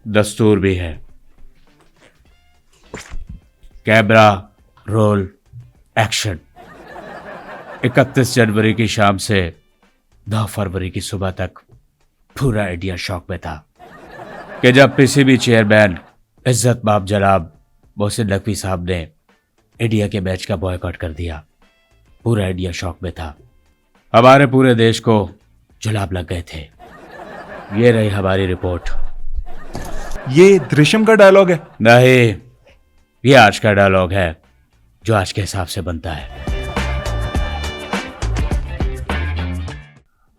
दस्तूर भी है। Camera roll action. 31 जनवरी की शाम से 9 फरवरी की सुबह तक पूरा इंडिया शॉक में था कि जब पीसीबी चेयरमैन इज्जत माब जनाब मोहसिन नकवी साहब ने इंडिया के मैच का बॉयकॉट कर दिया। पूरा इंडिया शॉक में था। हमारे पूरे देश को जुलाब लग गए थे। ये रही हमारी रिपोर्ट। ये दृश्यम का डायलॉग है? नहीं, ये आज का डायलॉग है जो आज के हिसाब से बनता है।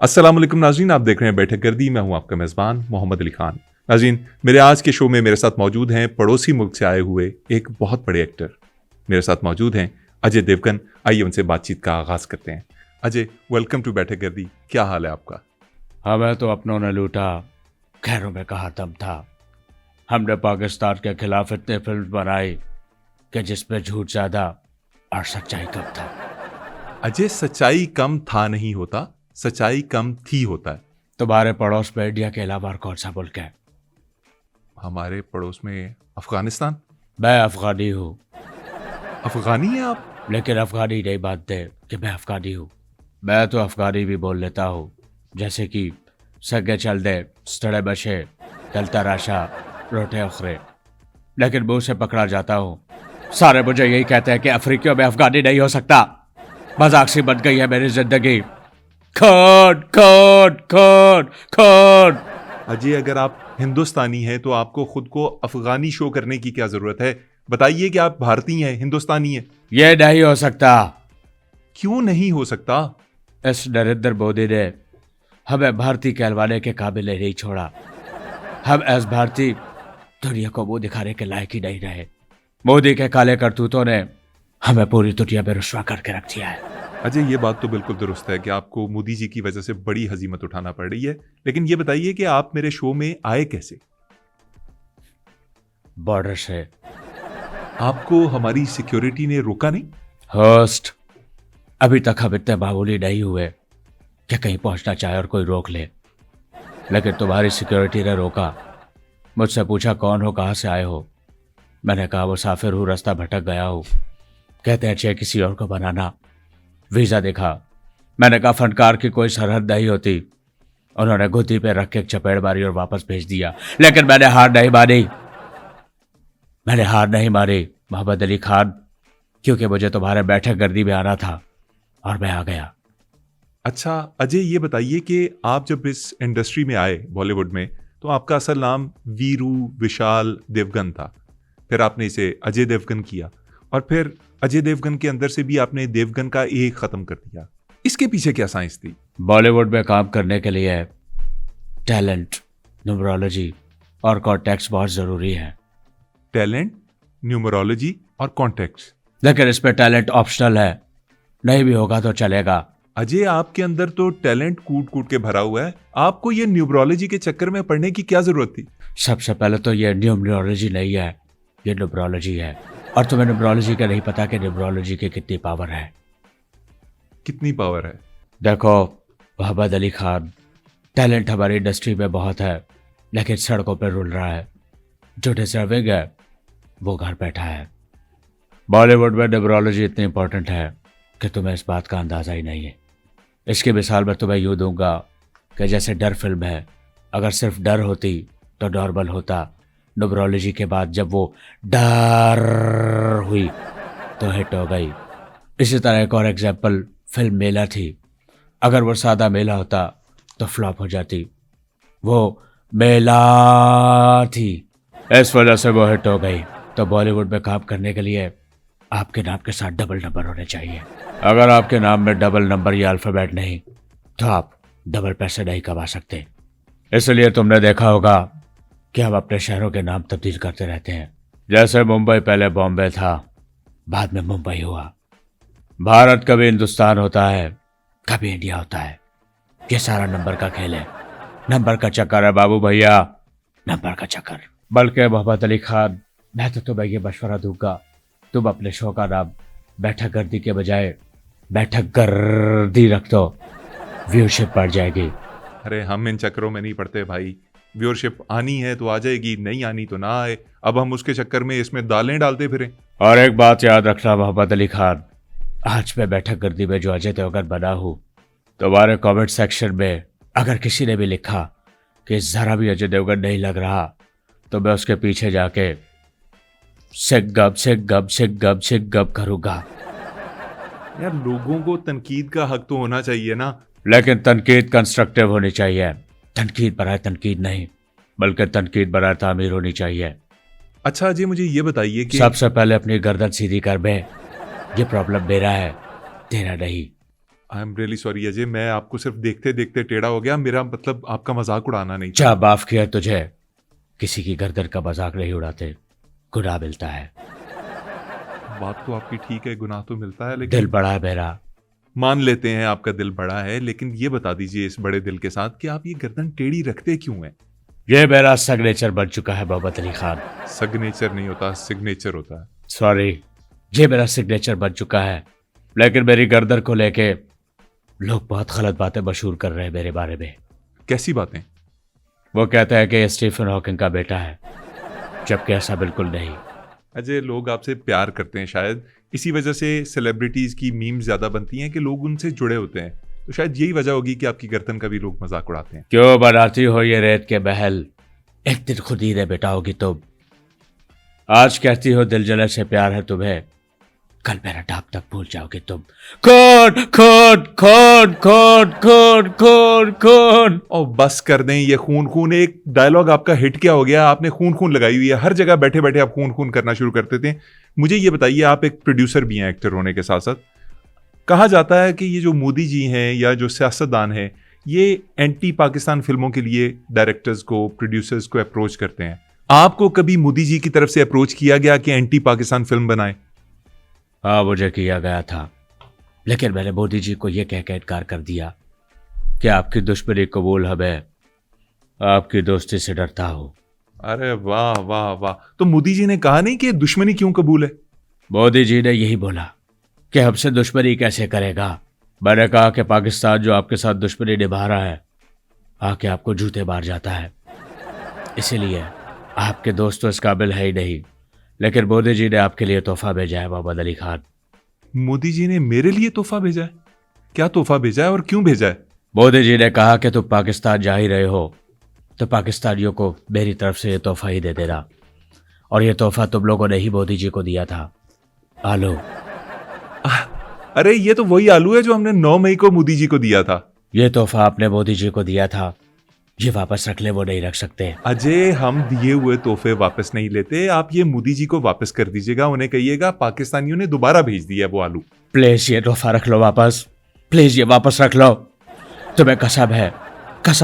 अस्सलाम वालेकुम नाज़रीन, आप देख रहे हैं बैठक गर्दी। मैं हूं आपका मेज़बान मोहम्मद अली खान। नाज़रीन, मेरे आज के शो में मेरे साथ मौजूद हैं पड़ोसी मुल्क से आए हुए एक बहुत बड़े एक्टर। मेरे साथ मौजूद हैं अजय देवगन। आइए उनसे बातचीत का आगाज करते हैं। अजय, वेलकम टू बैठक गर्दी। क्या हाल है आपका? हमें तो अपनों ने लूटा, खैरों में कहा दम था। हमने पाकिस्तान के खिलाफ इतने फिल्म बनाई कि जिसमें झूठ ज्यादा और सच्चाई कम था। अजय, सच्चाई कम था नहीं होता, सच्चाई कम थी होता है। तुम्हारे पड़ोस में इंडिया के अलावा और कौन सा मुल्क है? हमारे पड़ोस में अफगानिस्तान। मैं अफगानी हूँ। अफगानी हैं आप? लेकिन अफगानी नहीं मानते कि मैं अफगानी हूँ। मैं तो अफगानी भी बोल लेता हूँ, जैसे कि सगे चल दे, स्टड़े बशे, चलता राशा, रोटे उखरे। लेकिन मुंह से पकड़ा जाता हूँ। सारे मुझे यही कहते हैं कि अफ्रीकियों में अफगानी नहीं हो सकता। मजाक सी बन गई है मेरी जिंदगी। खोट खोट खोट खोट। अजय, अगर आप हिंदुस्तानी हैं तो आपको खुद को अफगानी शो करने की क्या जरूरत है? बताइए कि आप भारतीय हैं, हिंदुस्तानी हैं। ये नहीं हो सकता। क्यों नहीं हो सकता? इस नरेंद्र मोदी ने हमें भारतीय कहलवाने के काबिल नहीं छोड़ा। हम एस भारतीय दुनिया को मुंह दिखाने के लायक ही नहीं रहे। मोदी के काले करतूतों ने हमें पूरी दुनिया में रुस्वा करके रख दिया है। अजय, ये बात तो बिल्कुल दुरुस्त है कि आपको मोदी जी की वजह से बड़ी हजीमत उठाना पड़ रही है। लेकिन ये बताइए कि आप मेरे शो में आए कैसे? बॉर्डर से। आपको हमारी सिक्योरिटी ने रोका नहीं? होस्ट, अभी तक हम इतने मामूली नहीं हुए कि कहीं पहुंचना चाहे और कोई रोक ले। लेकिन तुम्हारी सिक्योरिटी ने रोका। मुझसे पूछा कौन हो, कहां से आए हो। मैंने कहा मुसाफिर हूं, रास्ता भटक गया हूं। कहते हैं चेक किसी और को बनाना। वीजा दिखा। मैंने कहा फनकार की कोई सरहद नहीं होती। उन्होंने घुट्टी पे रख के एक चपेड़ मारी और वापस भेज दिया। लेकिन मैंने हार नहीं मानी। मोहम्मद अली खान, क्योंकि मुझे तुम्हारे बैठक गर्दी में आना था और मैं आ गया। अच्छा अजय, ये बताइए कि आप जब इस इंडस्ट्री में आए बॉलीवुड में, तो आपका असल नाम वीरू विशाल देवगन था। फिर आपने इसे अजय देवगन किया और फिर अजय देवगन के अंदर से भी आपने देवगन का ए खत्म कर दिया। इसके पीछे क्या साइंस थी? बॉलीवुड में काम करने के लिए टैलेंट, न्यूमरोलॉजी और कॉन्टेक्स्ट बहुत जरूरी है। टैलेंट, न्यूमरोलॉजी और कॉन्टेक्स्ट। लेकिन इसमें टैलेंट ऑप्शनल है, नहीं भी होगा तो चलेगा। अजय, आपके अंदर तो टैलेंट कूट कूट के भरा हुआ है। आपको ये न्यूमरोलॉजी के चक्कर में पढ़ने की क्या जरूरत थी? सबसे पहले तो ये न्यूमरोलॉजी नहीं है, ये न्यूमरोलॉजी है। और तुम्हें न्यूमरोलॉजी का नहीं पता कि न्यूमरोलॉजी की कितनी पावर है। कितनी पावर है? देखो मोहम्मद अली खान, टैलेंट हमारी इंडस्ट्री में बहुत है, लेकिन सड़कों पर रुल रहा है। जो डिजर्विंग है वो घर बैठा है। बॉलीवुड में न्यूमरोलॉजी इतनी इंपॉर्टेंट है कि तुम्हें इस बात का अंदाजा ही नहीं है। इसकी मिसाल मैं तुम्हें यूँ दूंगा कि जैसे डर फिल्म है, अगर सिर्फ डर होती तो नॉर्मल होता। न्यूमरोलॉजी के बाद जब वो डर हुई तो हिट हो गई। इसी तरह एक और एग्जाम्पल फिल्म मेला थी। अगर वो सादा मेला होता तो फ्लॉप हो जाती। वो मेला थी, इस वजह से वो हिट हो गई। तो बॉलीवुड में काम करने के लिए आपके नाम के साथ डबल नंबर होने चाहिए। अगर आपके नाम में डबल नंबर या अल्फाबेट नहीं तो आप डबल पैसे नहीं कमा सकते। इसलिए तुमने देखा होगा कि हम अपने शहरों के नाम तब्दील करते रहते हैं। जैसे मुंबई पहले बॉम्बे था, बाद में मुंबई हुआ। भारत कभी हिंदुस्तान होता है, कभी इंडिया होता है। ये सारा नंबर का खेल है। नंबर का चक्कर है बाबू भैया, नंबर का चक्कर। बल्कि मोहम्मद अली खान, मैं तो तुम्हें ये मशवरा दूंगा, तुम अपने शो का नाम बैठक गर्दी के बजाय बैठक गर्दी रख दो। व्यूशिप बढ़ जाएगी। अरे हम इन चक्करों में नहीं पड़ते भाई। व्यूअरशिप आनी है तो आ जाएगी, नहीं आनी तो ना आए। अब हम उसके चक्कर में इसमें दालें डालते फिरें। और एक बात याद रखना मोहम्मद अली खान, आज मैं बैठक गर्दी में जो अजय देवगन बना हूं, तुम्हारे कमेंट सेक्शन में अगर किसी ने भी लिखा कि जरा भी अजय देवगन नहीं लग रहा, तो मैं उसके पीछे जाके सिक गब करूंगा। यार लोगों को तनकीद का हक तो होना चाहिए ना। लेकिन तनकीद कंस्ट्रक्टिव होनी चाहिए। तनकीद बराए तनकीद नहीं, बल्कि तनकीद बराए तामीर होनी चाहिए। अच्छा अजय, मुझे ये बताइए कि सबसे पहले अपनी गर्दन सीधी कर बे। ये प्रॉब्लम मेरा है, तेरा नहीं। I am really sorry Ajay, मैं आपको सिर्फ देखते देखते टेढ़ा हो गया। मेरा मतलब आपका मजाक उड़ाना नहीं था। क्या माफ किया तुझे, किसी की गर्दन का मजाक नहीं उड़ाते, गुनाह मिलता है। बात तो आपकी ठीक है, गुनाह तो मिलता है, दिल लेकिन बड़ा है मेरा। मान लेते हैं आपका दिल बड़ा है, लेकिन ये बता दीजिए इस बड़े दिल के साथ कि आप ये गर्दन टेढ़ी रखते क्यों हैं? ये मेरा सिग्नेचर बन चुका है मोहम्मद अली खान। सिग्नेचर नहीं होता, सिग्नेचर होता है। सॉरी, ये मेरा सिग्नेचर बन चुका है। लेकिन मेरी गर्दन को लेके लोग बहुत गलत बातें मशहूर कर रहे हैं मेरे बारे में। कैसी बातें? वो कहते हैं कि ये स्टीफन हॉकिंग का बेटा है, जबकि ऐसा बिल्कुल नहीं। अजय, लोग आपसे प्यार करते हैं, शायद इसी वजह से सेलिब्रिटीज की मीम्स ज्यादा बनती हैं कि लोग उनसे जुड़े होते हैं। तो शायद यही वजह होगी कि आपकी गर्दन का भी लोग मजाक उड़ाते हैं। क्यों बनाती हो ये रेत के महल, एक दिन खुद ही बेटा होगी तुम। आज कहती हो दिल जले से प्यार है तुम्हें, कल मेरा डाक तक भूल जाओगे तुम। कौन कौन कौन कौन कौन कौन कौन? और बस कर दें ये खून खून, एक डायलॉग आपका हिट क्या हो गया? आपने खून खून लगाई हुई है, हर जगह बैठे बैठे आप खून खून करना शुरू करते थे। मुझे ये बताइए, आप एक प्रोड्यूसर भी हैं एक्टर होने के साथ साथ। कहा जाता है कि ये जो मोदी जी हैं या जो सियासतदान हैं, ये एंटी पाकिस्तान फिल्मों के लिए डायरेक्टर्स को, प्रोड्यूसर्स को अप्रोच करते हैं। आपको कभी मोदी जी की तरफ से अप्रोच किया गया कि एंटी पाकिस्तान फिल्म बनाए? हाँ, मुझे किया गया था, लेकिन मैंने मोदी जी को यह कह के इनकार कर दिया कि आपकी दुश्मनी कबूल है, मैं आपकी दोस्ती से डरता हूं। अरे वाह वाह वाह! तो मोदी जी ने कहा नहीं कि दुश्मनी क्यों कबूल है? मोदी जी ने यही बोला कि हमसे दुश्मनी कैसे करेगा। मैंने कहा कि पाकिस्तान जो आपके साथ दुश्मनी निभा रहा है, आके आपको जूते मार जाता है, इसीलिए आपके दोस्त तो इस काबिल है ही नहीं। लेकिन मोदी जी ने आपके लिए तोहफा भेजा है मोहम्मद अली खान। मोदी जी ने मेरे लिए तोहफा भेजा है? क्या तोहफा भेजा है और क्यों भेजा है? मोदी जी ने कहा कि तुम पाकिस्तान जा ही रहे हो तो पाकिस्तानियों को मेरी तरफ से ये तोहफा ही दे देना। और ये तोहफा तुम लोगों ने ही मोदी जी को दिया था, आलू। अरे ये तो वही आलू है जो हमने 9 मई को मोदी जी को दिया था। ये तोहफा आपने मोदी जी को दिया था, ये वापस रख ले, वो नहीं रख सकते। अजय, हम दिए हुए तोहफे वापस नहीं लेते। आप ये मोदी जी को वापस कर दीजिएगा, उन्हें कहिएगा पाकिस्तानियों ने दोबारा भेज दिया वो आलू। प्लीज ये तोहफा रख लो वापस, प्लीज ये वापस रख लो, तुम्हें कसम है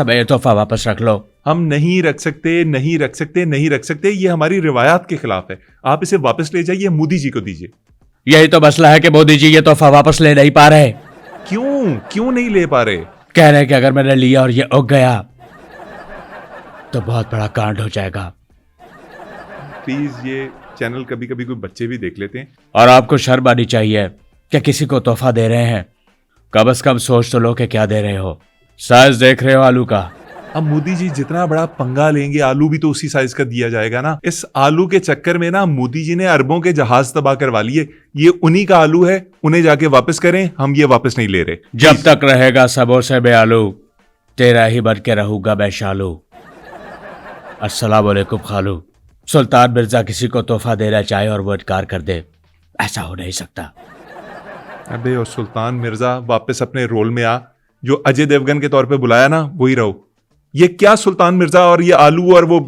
ये तोहफा वापस रख लो। हम नहीं रख सकते, नहीं रख सकते, नहीं रख सकते, ये हमारी रिवायात के खिलाफ है। आप इसे वापस ले जाइए, मोदी जी को दीजिए। यही तो मसला है कि मोदी जी ये तोहफा वापस ले नहीं पा रहे। क्यों क्यों नहीं ले पा रहे? कह रहे कि अगर मैंने लिया और ये उग गया तो बहुत बड़ा कांड हो जाएगा। प्लीज ये चैनल कभी कभी कोई बच्चे भी देख लेते हैं। और आपको शर्म आनी चाहिए कि किसी को तोहफा दे रहे हैं, कम से कम सोच तो लो कि क्या दे रहे हो। साइज देख रहे हो आलू का? अब मोदी जी जितना बड़ा पंगा लेंगे, आलू भी तो उसी साइज का दिया जाएगा ना। इस आलू के चक्कर में ना मोदी जी ने अरबों के जहाज तबाह करवा लिए। ये उन्हीं का आलू है, उन्हें जाके वापस करें, हम ये वापस नहीं ले रहे। जब तक रहेगा समोसे में आलू, तेरा ही बन के रहूंगा मैं शालू। अस्सलाम वालेकुम खालू। सुल्तान मिर्जा किसी को तोहफा देना चाहे और वो इनकार कर दे, ऐसा हो नहीं सकता। अबे और सुल्तान मिर्जा, वापस अपने रोल में आ। जो अजय देवगन के तौर पे बुलाया ना, वही रहो। ये क्या सुल्तान मिर्जा और ये आलू और वो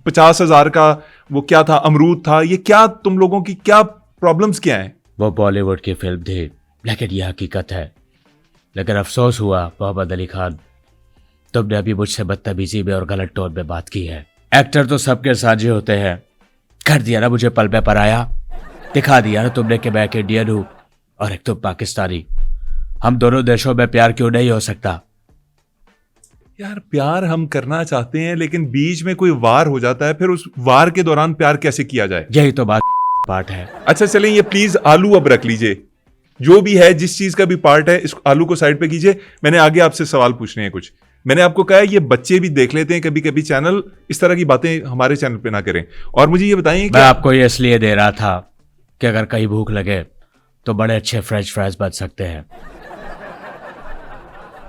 50,000 का वो क्या था, अमरूद था, ये क्या तुम लोगों की क्या प्रॉब्लम्स क्या हैं? वो बॉलीवुड की फिल्म थी, लेकिन यह हकीकत है। लेकिन अफसोस हुआ मोहम्मद अली खान, तुमने अभी मुझसे बदतमीजी में और गलत टोन में बात की है। एक्टर तो सबके साझे होते हैं। कर दिया ना मुझे पल में पराया, दिखा दिया ना तुमने कि मैं एक इंडियन हूं और एक तुम पाकिस्तानी। हम दोनों देशों में प्यार क्यों नहीं हो सकता? यार प्यार हम करना चाहते हैं, लेकिन बीच में कोई वार हो जाता है, फिर उस वार के दौरान प्यार कैसे किया जाए? यही तो बात पार्ट है। अच्छा चलें, ये प्लीज आलू अब रख लीजिए। जो भी है, जिस चीज का भी पार्ट है, इस आलू को साइड पे कीजिए। मैंने आगे आपसे सवाल पूछने हैं कुछ। मैंने आपको कहा है ये बच्चे भी देख लेते हैं कभी कभी चैनल, इस तरह की बातें हमारे चैनल पे ना करें। और मुझे ये बताइए कि मैं आपको ये इसलिए दे रहा था कि अगर कहीं भूख लगे तो बड़े अच्छे फ्रेंच फ्राइज बच सकते हैं।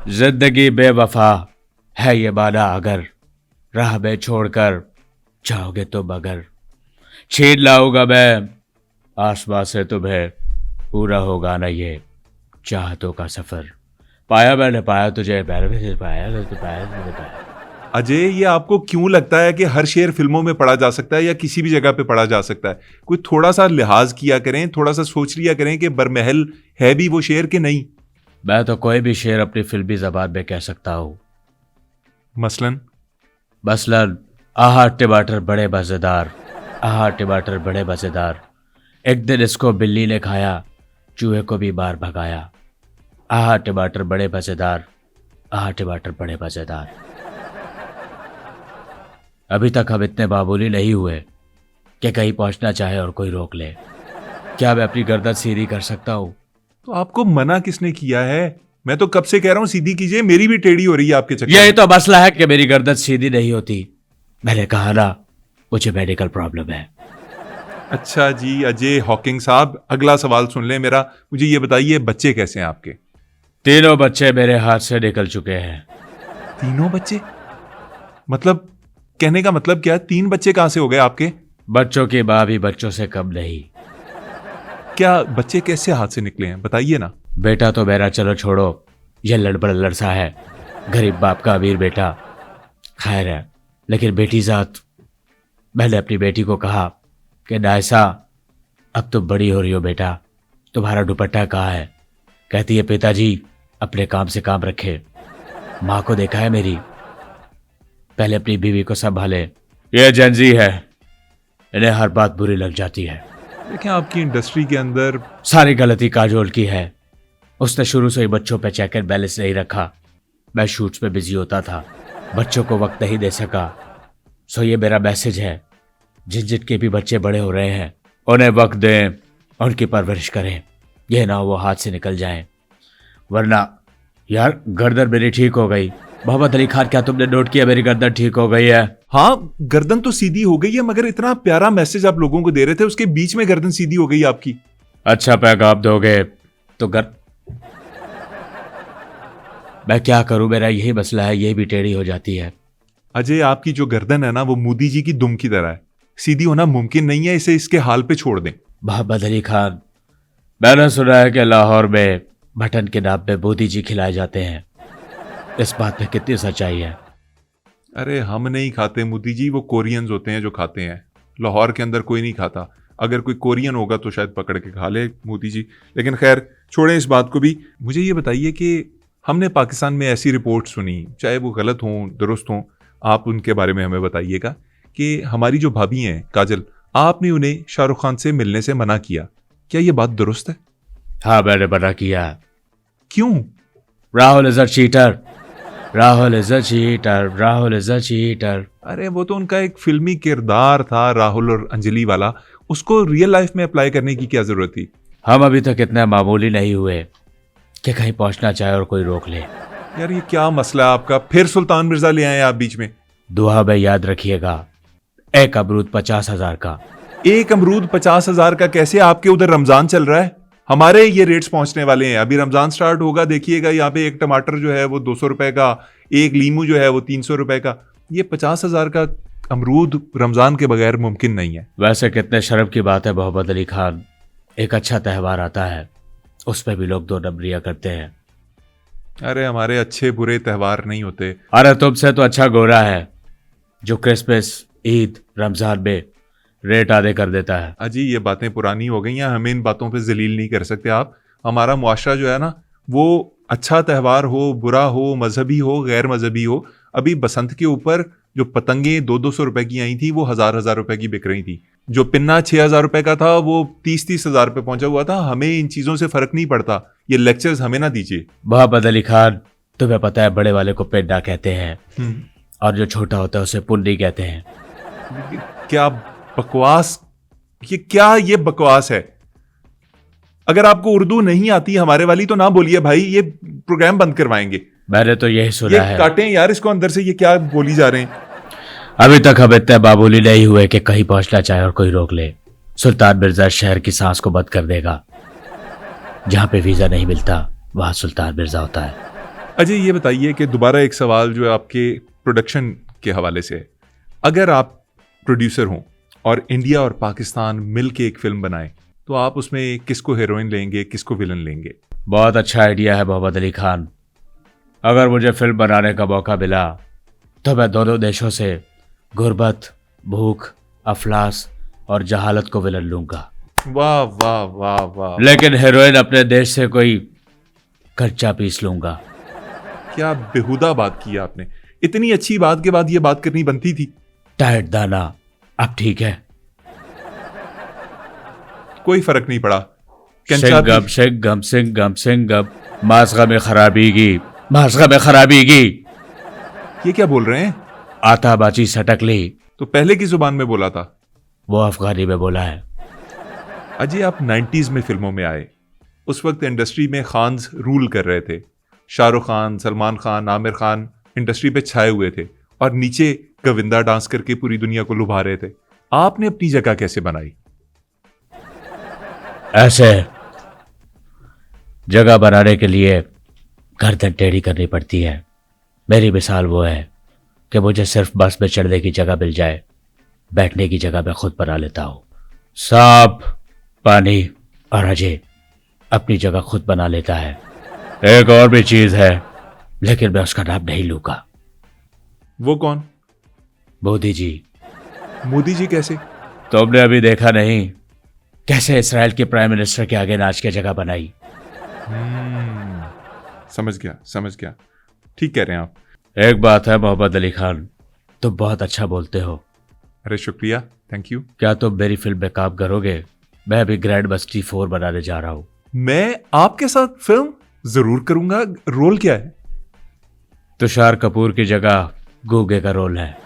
जिंदगी बेवफा है ये वादा, अगर राह में छोड़कर जाओगे तो मगर छीन लाऊंगा मैं आसमां से तुम्हें, पूरा होगा ना ये चाहतों का सफर। पाया मैंने पाया तुझे, मैंने पाया मैंने पाया। अजय, ये आपको क्यों लगता है कि हर शेर फिल्मों में पढ़ा जा सकता है या किसी भी जगह पे पढ़ा जा सकता है? कोई थोड़ा सा लिहाज किया करें, थोड़ा सा सोच लिया करें कि बरमहल है भी वो शेर कि नहीं। मैं तो कोई भी शेर अपनी फिल्मी जबान में कह सकता हूँ। मसलन मसलन आहा टमाटर बड़े मजेदार, आहा टमाटर बड़े मजेदार, एक दिन इसको बिल्ली ने खाया, चूहे को भी बाहर भगाया। आहा टमाटर बड़े मजेदार, आहा टमाटर बड़े मजेदार। अभी तक हम इतने मामूली नहीं हुए कि कहीं पहुंचना चाहे और कोई रोक ले। क्या मैं अपनी गर्दन सीधी कर सकता हूं? तो आपको मना किसने किया है? मैं तो कब से कह रहा हूं सीधी कीजिए, मेरी भी टेढ़ी हो रही है आपके चक्कर यही में। तो मसला है कि मेरी गर्दन सीधी नहीं होती। मैंने कहा ना, मुझे मेडिकल प्रॉब्लम है। अच्छा जी अजय हॉकिंग साहब, अगला सवाल सुन लें मेरा। मुझे ये बताइए बच्चे कैसे हैं आपके? तीनों बच्चे मेरे हाथ से निकल चुके हैं। तीनों बच्चे? मतलब कहने का मतलब क्या? 3 बच्चे कहां से हो गए आपके? बच्चों की माँ भी बच्चों से कम नहीं। क्या बच्चे कैसे हाथ से निकले हैं, बताइए ना। बेटा तो मेरा चलो छोड़ो, यह लड़बड़ सा है, गरीब बाप का अमीर बेटा। खैर है, लेकिन बेटी जात, मैंने अपनी बेटी को कहा कि नायसा, अब तुम बड़ी हो रही हो बेटा, तुम्हारा दुपट्टा कहाँ है? कहती है पिताजी अपने काम से काम रखे। माँ को देखा है मेरी, पहले अपनी बीवी को संभाले। ये जेंजी है, इन्हें हर बात बुरी लग जाती है। देखें आपकी इंडस्ट्री के अंदर सारी गलती काजोल की है। उसने शुरू से ही बच्चों पे चेक एंड बैलेंस नहीं रखा। मैं शूट्स पे बिजी होता था, बच्चों को वक्त नहीं दे सका। सो ये मेरा मैसेज है, जिन जिनके भी बच्चे बड़े हो रहे हैं उन्हें वक्त दें, उनकी परवरिश करें, यह ना वो हाथ से निकल जाएं। वरना यार गर्दन मेरी ठीक हो गई। मोहम्मद अली खान, क्या तुमने नोट किया मेरी गर्दन ठीक हो गई है? हाँ, गर्दन तो सीधी हो गई है, मगर इतना प्यारा मैसेज आप लोगों को दे रहे थे, उसके बीच में गर्दन सीधी हो गई आपकी। अच्छा पैगाम दोगे तो मैं क्या करूं, मेरा यही मसला है, यही भी टेढ़ी हो जाती है। अजय, आपकी जो गर्दन है ना, वो मोदी जी की दुम की तरह है, सीधी होना मुमकिन नहीं है। इसे इसके हाल पे छोड़ दें। मोहम्मद अली खान, मैंने सुना है कि लाहौर में मटन के नाम पे मोदी जी खिलाए जाते हैं, इस बात में कितनी सच्चाई है? अरे हम नहीं खाते मोदी जी, वो कोरियंस होते हैं जो खाते हैं। लाहौर के अंदर कोई नहीं खाता। अगर कोई कोरियन होगा तो शायद पकड़ के खा ले मोदी जी। लेकिन खैर छोड़ें इस बात को भी। मुझे ये बताइए कि हमने पाकिस्तान में ऐसी रिपोर्ट सुनी, चाहे वो गलत हों दुरुस्त हों, आप उनके बारे में हमें बताइएगा, कि हमारी जो भाभी हैं काजल, आपने उन्हें शाहरुख खान से मिलने से मना किया। क्या ये बात दुरुस्त है? हाँ, मैंने मना किया। क्यों? Rahul is a cheater, Rahul is a cheater, Rahul is a cheater. अरे वो तो उनका एक फिल्मी किरदार था, राहुल और अंजलि वाला। उसको रियल लाइफ में अप्लाई करने की क्या जरूरत थी? हम अभी तक इतना मामूली नहीं हुए कि कहीं पहुंचना चाहे और कोई रोक ले। यार ये क्या मसला है आपका? फिर सुल्तान मिर्जा ले आए आप बीच में। दुआ में याद रखिएगा, एक अमरूद 50,000 का। एक अमरूद 50,000 का कैसे? आपके उधर रमजान चल रहा है, हमारे ये रेट्स पहुंचने वाले हैं। अभी रमजान स्टार्ट होगा, देखिएगा यहाँ पे एक टमाटर जो है वो 200 रुपए का, एक लीमू जो है वो 300 रुपए का। ये 50,000 का अमरूद रमजान के बगैर मुमकिन नहीं है। वैसे कितने शर्म की बात है मोहम्मद अली खान, एक अच्छा त्यौहार आता है उस पर भी लोग 2 नंबरियां करते हैं। अरे हमारे अच्छे बुरे त्यौहार नहीं होते। अरे तुमसे तो अच्छा गोरा है जो क्रिसमस, ईद, रमजान में रेट आधे कर देता है। अजी ये बातें पुरानी हो गई हैं, हमें इन बातों पे जलील नहीं कर सकते आप। हमारा मुआशरा जो है ना, वो अच्छा त्यौहार हो, बुरा हो, मजहबी हो, गैर मजहबी हो, अभी बसंत के ऊपर जो पतंगे 200-200 रुपए की आई थी वो 1000-1000 रुपए की बिक रही थी। जो पिन्ना 6000 रुपए का था वो 30-30 हजार पे पहुंचा हुआ था। हमें इन चीजों से फर्क नहीं पड़ता। ये लेक्चर्स हमें ना दीजिए। मोहम्मद अली खान, तुम्हें पता है बड़े वाले को पेड्डा कहते हैं और जो छोटा होता है उसे पुंडी कहते हैं। क्या बकवास, ये क्या ये बकवास है? अगर आपको उर्दू नहीं आती हमारे वाली तो ना बोलिए भाई, ये प्रोग्राम बंद करवाएंगे। मैंने तो यही सुना ये है। काटें यार इसको अंदर से, ये क्या बोली जा रहे हैं। अभी तक हम इतने बाबूली नहीं हुए कि कहीं पहुंचना चाहे और कोई रोक ले। सुल्तान मिर्जा शहर की सांस को बंद कर देगा। जहां पे वीजा नहीं मिलता वहां सुल्तान मिर्जा होता है। अजय ये बताइए कि दोबारा एक सवाल जो है आपके प्रोडक्शन के हवाले से है। अगर आप प्रोड्यूसर हों और इंडिया और पाकिस्तान मिल के एक फिल्म बनाएं तो आप उसमें किसको हीरोइन लेंगे, किसको विलन लेंगे? बहुत अच्छा आइडिया है मोहम्मद अली खान। अगर मुझे फिल्म बनाने का मौका मिला तो मैं दोनों देशों से गुर्बत, भूख, अफलास और जहालत को विलन लूंगा। वाह वाह वाह वाह, लेकिन हीरोइन अपने देश से कोई कच्चा पीस लूंगा। क्या बेहुदा बात की आपने। इतनी अच्छी बात के बाद ये बात करनी बनती थी। टाइट दाना अब ठीक है। कोई फर्क नहीं पड़ा। सिंगम सिंगम सिंगम सिंगम मासगा में खराबीगी, मासगा में खराबीगी। ये क्या बोल रहे हैं? आता बाची सटक ली। तो पहले की जुबान में बोला था। वो अफगानी में बोला है। अजय आप 90s में फिल्मों में आए। उस वक्त इंडस्ट्री में खान्स रूल कर रहे थे। शाहरुख खान, सलमान खान, आमिर खान इंडस्ट्री पे छाए हुए थे और नीचे गोविंदा डांस करके पूरी दुनिया को लुभा रहे थे। आपने अपनी जगह कैसे बनाई? ऐसे जगह बनाने के लिए गर्दन टेढ़ी करनी पड़ती है। मेरी मिसाल वो है कि मुझे सिर्फ बस में चढ़ने की जगह मिल जाए, बैठने की जगह मैं खुद बना लेता हूं। सांप, पानी और अजय अपनी जगह खुद बना लेता है। एक और भी चीज है लेकिन मैं उसका नाम नहीं लूंगा। वो कौन? मोदी जी। मोदी जी कैसे? तुमने अभी देखा नहीं कैसे इसराइल के प्राइम मिनिस्टर के आगे नाच के जगह बनाई? समझ गया समझ गया, ठीक कह रहे हैं आप। एक बात है मोहम्मद अली खान, तुम बहुत अच्छा बोलते हो। अरे शुक्रिया, थैंक यू। क्या तुम मेरी फिल्म में काम करोगे? मैं अभी ग्रैंड बस्ती 4 बनाने जा रहा हूं। मैं आपके साथ फिल्म जरूर करूंगा। रोल क्या है? तुषार कपूर की जगह गूंगे का रोल है।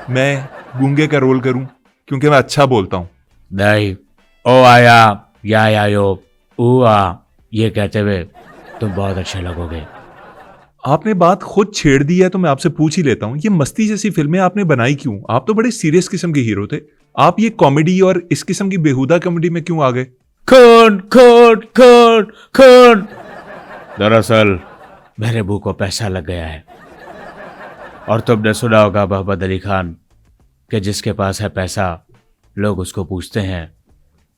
मैं गूंगे का रोल करूं क्योंकि मैं अच्छा बोलता हूं? नहीं, ओ आया या यो ऊ आ, ये कहते हुए तुम बहुत अच्छे लगोगे। आपने बात खुद छेड़ दी है तो मैं आपसे पूछ ही लेता हूं, ये मस्ती जैसी फिल्में आपने बनाई क्यों? आप तो बड़े सीरियस किस्म के हीरो थे। आप ये कॉमेडी और इस किस्म की बेहुदा कॉमेडी में क्यों आ गए? खून खून खून खून। दरअसल मेरे मुंह को पैसा लग गया है। और तुमने सुना होगा मोहम्मद अली खान कि जिसके पास है पैसा लोग उसको पूछते हैं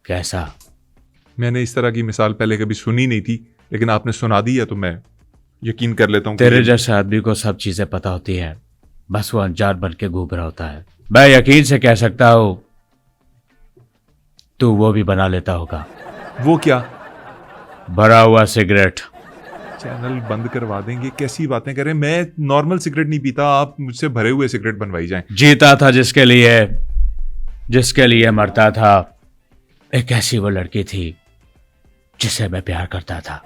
कैसा। मैंने इस तरह की मिसाल पहले कभी सुनी नहीं थी, लेकिन आपने सुना दी है तो मैं यकीन कर लेता हूं। तेरे जैसे आदमी को सब चीजें पता होती है, बस वो अनजान बन के घूम रहा होता है। मैं यकीन से कह सकता हूं तू वो भी बना लेता होगा। वो क्या? भरा हुआ सिगरेट। चैनल बंद करवा देंगे, कैसी बातें कर रहे हैं? मैं नॉर्मल सिगरेट नहीं पीता, आप मुझसे भरे हुए सिगरेट बनवाई जाएं। जीता था जिसके लिए मरता था। एक ऐसी वो लड़की थी जिसे मैं प्यार करता था।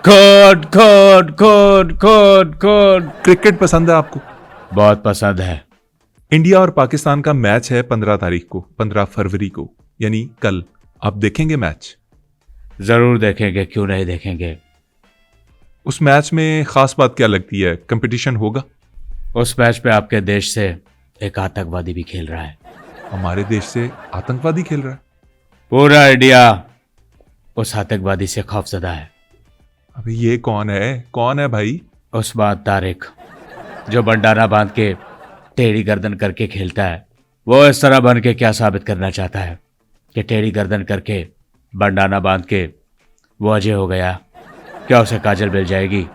खोद खोद खोद खोद खोद। क्रिकेट पसंद है आपको? बहुत पसंद है। इंडिया और पाकिस्तान का मैच है 15 तारीख को, 15 फरवरी को, यानी कल। आप देखेंगे मैच? जरूर देखेंगे, क्यों नहीं देखेंगे। उस मैच में खास बात क्या लगती है? कंपटीशन होगा? उस मैच पे आपके देश से एक आतंकवादी भी खेल रहा है। हमारे देश से आतंकवादी खेल रहा है? पूरा इंडिया उस आतंकवादी से खौफजदा है। अबे ये कौन है? कौन है भाई? उस्मान तारिक, जो बंडाना बांध के टेढ़ी गर्दन करके खेलता है। वो इस तरह बन के क्या साबित करना चाहता है कि टेढ़ी गर्दन करके बंडाना बांध के वो अजय हो गया। क्या उसे काजल मिल जाएगी?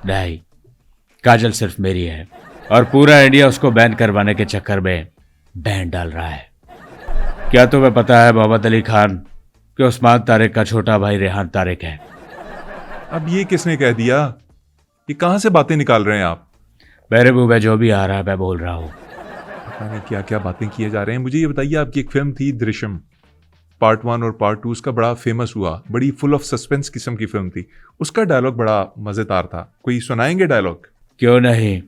नहीं, काजल सिर्फ मेरी है और पूरा इंडिया उसको बैन करवाने के चक्कर में बैन डाल रहा है। क्या तुम्हें पता है मोहम्मद अली खान कि उस्मान तारिक का छोटा भाई रेहान तारिक है? अब ये किसने कह दिया? ये कहां से बातें निकाल रहे हैं आप? मेरे मुंह में जो भी आ रहा है मैं बोल रहा हूं। पता नहीं क्या क्या बातें किए जा रहे हैं। मुझे ये बताइए, आपकी एक फिल्म थी दृश्यम, पार्ट 1 और पार्ट 2 उसका बड़ा फेमस हुआ, बड़ी फुल ऑफ सस्पेंस किस्म की फिल्म थी। उसका डायलॉग बड़ा मजेदार था, कोई सुनाएंगे डायलॉग? क्यों नहीं,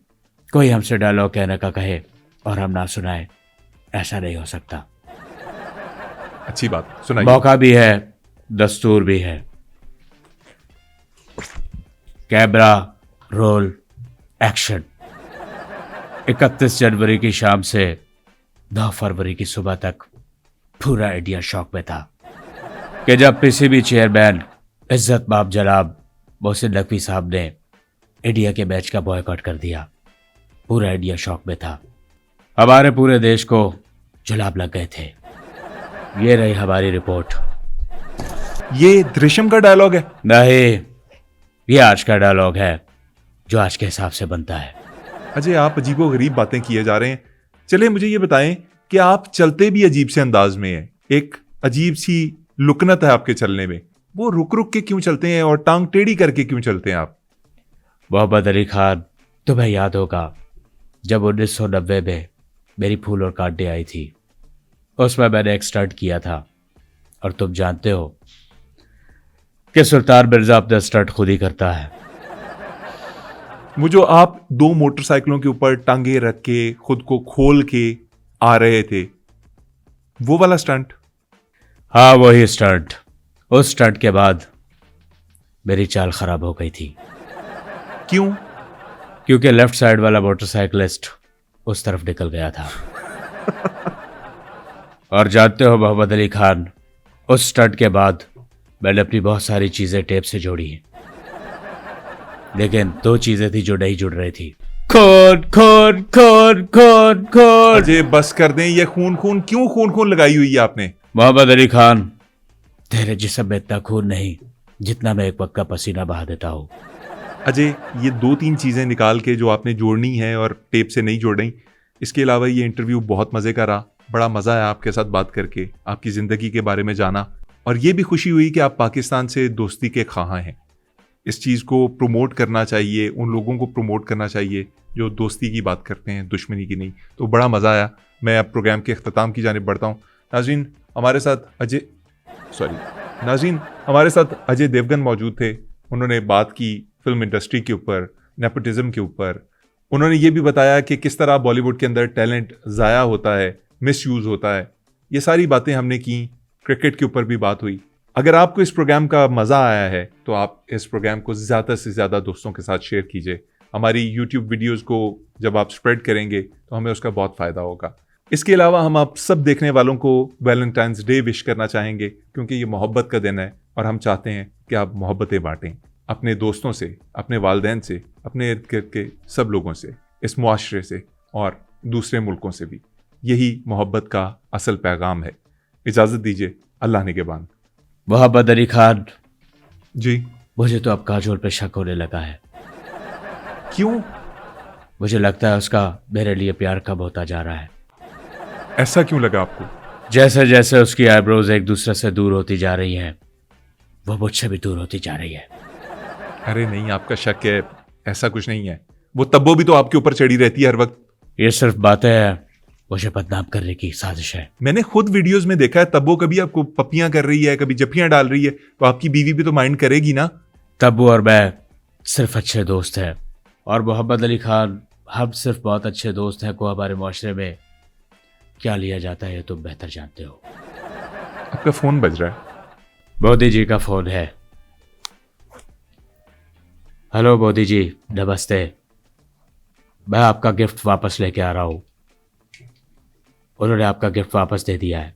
कोई हमसे डायलॉग कहने का कहे और हम ना सुनाए, ऐसा नहीं हो सकता। अच्छी बात, सुनाइए। मौका भी है दस्तूर भी है। Camera roll action. 31 जनवरी की शाम से 9 फरवरी की सुबह तक पूरा इंडिया शॉक में था कि जब पीसीबी चेयरमैन इज्जत माब जनाब मोहसिन नकवी साहब ने इंडिया के मैच का बॉयकॉट कर दिया। पूरा इंडिया शॉक में था। हमारे पूरे देश को जुलाब लग गए थे। ये रही हमारी रिपोर्ट। ये दृश्यम का डायलॉग है? नहीं, ये आज का डायलॉग है जो आज के हिसाब से बनता है। अजय, आप अजीबोगरीब बातें किए जा रहे हैं। चलिए मुझे ये बताएं कि आप चलते भी अजीब से अंदाज में हैं। एक अजीब सी लुकनत है आपके चलने में। वो रुक रुक के क्यों चलते हैं और टांग टेढ़ी करके क्यों चलते हैं आप? मोहम्मद अली खान, तुम्हें याद होगा जब 1990 में मेरी फूल और कांटे आई थी, उसमें मैंने एक स्टंट किया था और तुम जानते हो कि सुल्तान मिर्जा अपना स्टंट खुद ही करता है। वो जो आप 2 मोटरसाइकिलों के ऊपर टांगे रख के खुद को खोल के आ रहे थे, वो वाला स्टंट? हाँ, वही स्टंट। उस स्टंट के बाद मेरी चाल खराब हो गई थी। क्यों? क्योंकि लेफ्ट साइड वाला मोटरसाइकिलिस्ट उस तरफ निकल गया था। और जानते हो मोहम्मद अली खान, उस स्टंट के बाद मैंने अपनी बहुत सारी चीजें टेप से जोड़ी हैं, लेकिन 2 चीजें थी जो नहीं जुड़ रही थी। खून खून खून खून खून। अजय बस कर दें, ये खून खून क्यों खून खून लगाई हुई है आपने? मोहम्मद अली खान, तेरे जिस्म में इतना खून नहीं जितना मैं एक वक्त का पसीना बहा देता हूं। अजय, ये 2-3 चीजें निकाल के जो आपने जोड़नी है और टेप से नहीं जोड़ रही। इसके अलावा ये इंटरव्यू बहुत मजे का रहा। बड़ा मजा आया आपके साथ बात करके, आपकी जिंदगी के बारे में जाना, और ये भी खुशी हुई कि आप पाकिस्तान से दोस्ती के ख्वाहां हैं। इस चीज़ को प्रमोट करना चाहिए, उन लोगों को प्रमोट करना चाहिए जो दोस्ती की बात करते हैं, दुश्मनी की नहीं। तो बड़ा मज़ा आया। मैं अब प्रोग्राम के अख्ताम की जानिब बढ़ता हूँ। नाज़रीन, हमारे साथ अजय देवगन मौजूद थे। उन्होंने बात की फिल्म इंडस्ट्री के ऊपर, नेपोटिज्म के ऊपर। उन्होंने ये भी बताया कि किस तरह बॉलीवुड के अंदर टैलेंट ज़ाया होता है, मिसयूज़ होता है। ये सारी बातें हमने की। क्रिकेट के ऊपर भी बात हुई। अगर आपको इस प्रोग्राम का मज़ा आया है तो आप इस प्रोग्राम को ज़्यादा से ज़्यादा दोस्तों के साथ शेयर कीजिए। हमारी यूट्यूब वीडियोज़ को जब आप स्प्रेड करेंगे तो हमें उसका बहुत फ़ायदा होगा। इसके अलावा हम आप सब देखने वालों को वैलेंटाइंस डे विश करना चाहेंगे, क्योंकि ये मोहब्बत का दिन है और हम चाहते हैं कि आप मोहब्बतें बांटें अपने दोस्तों से, अपने वालिदैन से, अपने इर्द गिर्द के सब लोगों से, इस मुआशरे से और दूसरे मुल्कों से भी। यही मोहब्बत का असल पैगाम है। इजाज़त दीजिए, अल्लाह निगहबान। मोहम्मद अली खान जी। मुझे तो अब काजोल पे शक होने लगा है। क्यों? मुझे लगता है उसका मेरे लिए प्यार कम होता जा रहा है। ऐसा क्यों लगा आपको? जैसे जैसे उसकी आईब्रोज एक दूसरे से दूर होती जा रही हैं, वो मुझसे भी दूर होती जा रही है। अरे नहीं, आपका शक है, ऐसा कुछ नहीं है। वो तब्बो भी तो आपके ऊपर चढ़ी रहती है हर वक्त। ये सिर्फ बातें हैं, मुझे बदनाम करने की साजिश है। मैंने खुद वीडियोस में देखा है, तब्बो कभी आपको पप्पियां कर रही है, कभी जफ्फियां डाल रही है, तो आपकी बीवी भी तो माइंड करेगी ना। तब्बू और मैं सिर्फ अच्छे दोस्त हैं, और मोहम्मद अली खान, हम सिर्फ बहुत अच्छे दोस्त हैं को हमारे माशरे में क्या लिया जाता है तुम बेहतर जानते हो। आपका फोन बज रहा है। मोदी जी का फोन है। हेलो मोदी जी, नमस्ते। मैं आपका गिफ्ट वापस लेके आ रहा हूं। उन्होंने आपका गिफ्ट वापस दे दिया है।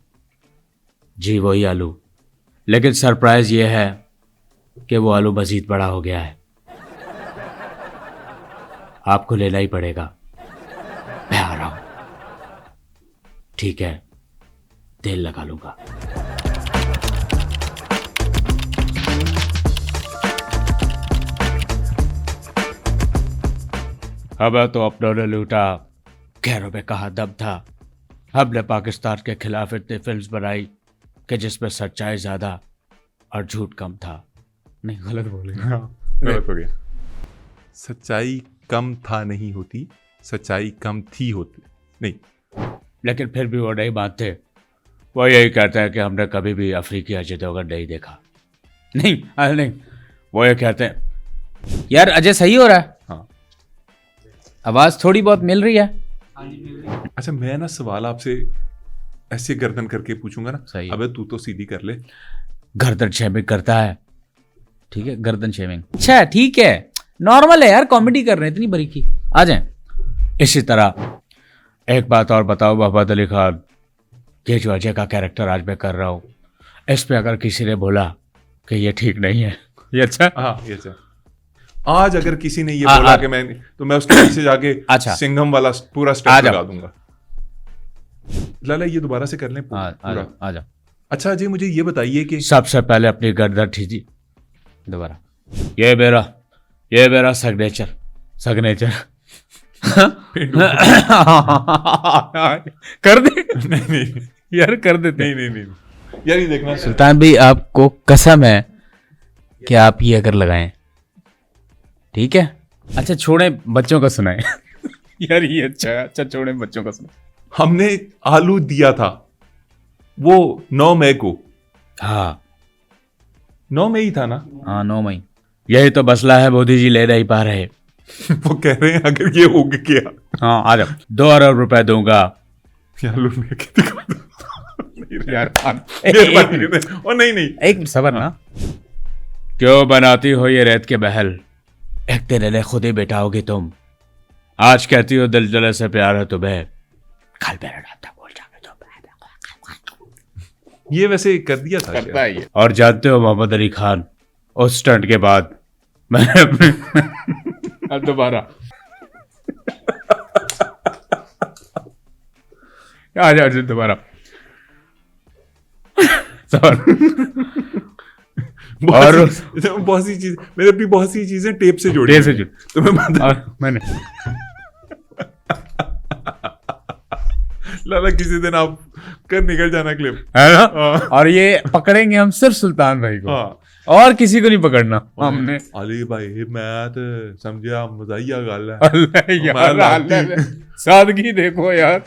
जी, वही आलू, लेकिन सरप्राइज ये है कि वो आलू मजीद बड़ा हो गया है। आपको लेना ही पड़ेगा। मैं आ रहा हूं। ठीक है, तेल लगा लूंगा। हमें तो अपनों ने लूटा, खैरों में कहा दम था। हमने पाकिस्तान के खिलाफ इतनी फिल्म्स बनाई कि जिसमें सच्चाई ज्यादा और झूठ कम था। नहीं, गलत बोले। गलत हो गया। सच्चाई कम था नहीं होती, सच्चाई कम थी होती नहीं। लेकिन फिर भी वो नहीं मानते। वो यही कहते हैं कि हमने कभी भी अफ्रीकी अजय देवगन नहीं देखा। नहीं, वो ये कहते हैं यार अजय सही हो रहा है। हाँ, आवाज थोड़ी बहुत मिल रही है। अच्छा, मैं ना सवाल आपसे ऐसे गर्दन करके पूछूंगा ना। सही है। अबे तू तो सीधी कर ले। गर्दन शेविंग करता है, ठीक है, गर्दन शेविंग। अच्छा ठीक है, नॉर्मल है यार, कॉमेडी कर रहे हैं, इतनी बारीकी। आ जाए। इसी तरह एक बात और बताओ मोहम्मद अली खान, ये जो अजय का कैरेक्टर आज मैं कर रहा हूँ, इस पे अगर किसी ने बोला कि ये ठीक नहीं है, ये अच्छा, हाँ ये अच्छा, आज अगर किसी ने ये बोला कि मैं, तो मैं उसके पीछे जाके अच्छा सिंघम वाला पूरा स्टेप लगा दूंगा। लाला ये दोबारा से कर लें पूरा। आ जा। अच्छा अजय मुझे ये बताइए कि सबसे पहले अपनी गर्दन खींची दोबारा। ये मेरा सिग्नेचर कर दे। नहीं यार कर देते। नहीं यार ये देखना सुल्तान भाई, आपको कसम है कि आप ये अगर लगाएं, ठीक है। अच्छा छोड़े, बच्चों का सुनाए। यार ये अच्छा छोड़े, बच्चों का सुनाए। हमने आलू दिया था वो 9 मई को। हाँ 9 मई था ना? हाँ 9 मई। यही तो मसला है, मोदी जी ले नहीं पा रहे। वो कह रहे हैं अगर ये हो गया, हाँ आ जाओ, 2 अरब रुपए दूंगा। आलू में कितनी यार और नहीं एक मिनट सबर ना। क्यों बनाती हो ये रेत के महल, एक दिन इन्हें खुद ही बिठाओगी तुम। आज कहती हो दिल जले से प्यार है तुम्हें, कल मेरा नाम तक भूल जाओगे तुम। ये वैसे कर दिया था करता है ये। और जानते हो मोहम्मद अली खान, उस स्टंट के बाद मैंने अपने दोबारा आ जाओ दोबारा। बहुत सी चीज मैंने अपनी बहुत सी चीजें टेप से जोड़ी तो मैं मैंने लाला किसी दिन आप कर निकल जाना क्लिप, है ना। और ये पकड़ेंगे हम सिर्फ सुल्तान भाई को, और किसी को नहीं पकड़ना हमने। अली भाई मैं तो समझा मजाइया गल है यार सादगी देखो यार।